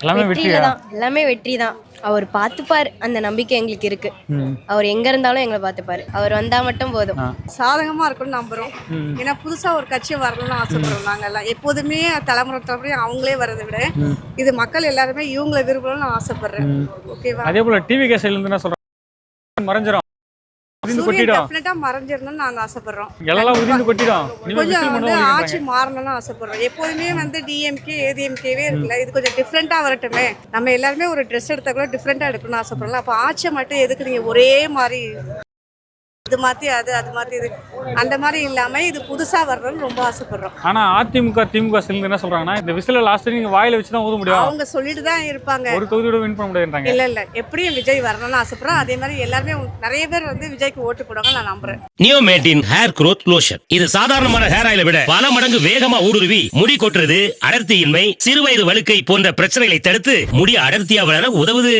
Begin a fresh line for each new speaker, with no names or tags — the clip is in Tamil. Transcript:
எல்லாமே
வெற்றியில
வெற்றியா?
தான் எல்லாமே வெற்றி தான். அவர் பார்த்துப்பாரு, அந்த நம்பிக்கை எங்களுக்கு இருக்கு.
ம்.
அவர் எங்க இருந்தாலும் எங்களை பார்த்துப்பாரு. அவர் வந்தா மட்டும் போதும்.
ஆ.
சாதகமா இருக்கும்னு நம்புறோம்.
ம்.
ஏன்னா புதுசா ஒரு கட்சி வரணும்னு ஆசைப்படுறோம் நாங்கெல்லாம். எப்போதுமே தலைமுறை அவங்களே வரதை விட இது மக்கள் எல்லாருமே இவங்களை விரும்பணும்னு நான் ஆசைப்படுறேன். ஓகேவா?
அதே போல டிவி கேஸ்ல இருந்து என்ன சொல்றாங்க, மறைஞ்சிரும், உதிர்ந்து
சூரியன்
கொட்டிடும்,
டெஃபினட்டா மறைஞ்சிடணும்னு நாங்க ஆசைப்படுறோம்.
எல்லாம் உதிர்ந்து கொட்டிடும், இனிமே
கொஞ்சம்
விசில்
வந்து
பண்ணுவோம்
ஆட்சி மாறணும்னு ஆசைப்படுறோம். எப்போதுமே வந்து டிஎம்கே ஏடிஎம்கேவே இருக்குல்ல, இது கொஞ்சம் டிஃப்ரெண்டா வரட்டுமே. நம்ம எல்லாருமே ஒரு ட்ரெஸ் எடுத்தா கூட டிஃப்ரெண்டா எடுக்கணும்னு ஆசைப்படுறோம். அப்போ ஆட்சியை மட்டும் எதுக்கு நீங்க ஒரே மாதிரி இது மாத்தி அது மாத்தி இது அந்த மாதிரி இல்லாம இது புதுசா வரணும்னு ரொம்ப ஆசைப்படுறோம்.
ஆனா அதிமுக திமுக சேர்ந்து என்ன சொல்றாங்கன்னா, இந்த விசில லாஸ்ட் நீங்க வாயில வச்சு தான் ஊத முடியும்,
அவங்க சொல்லிட்டு தான் இருப்பாங்க.
ஒரு தொகுதியோட வின் பண்ண முடியாதுன்றாங்க.
இல்ல எப்படியும் விஜய் வரணும்னு ஆசைப்படுறோம். அதே மாதிரி எல்லாருமே நிறைய பேர் வந்து விஜய்க்கு ஓட்டு போடுவாங்க நான் நம்புறேன்.
நியோமேட்டின் ஹேர் growth லோஷன். இது சாதாரணமான ஹேர் ஆயிலை விட பல மடங்கு வேகமா ஊடுருவி முடி கொட்டுறது, அடர்த்தியின்மை, சிறுவயது வழுக்கை போன்ற பிரச்சனைகளை தடுத்து முடி அடர்த்தியா வளர உதவுது.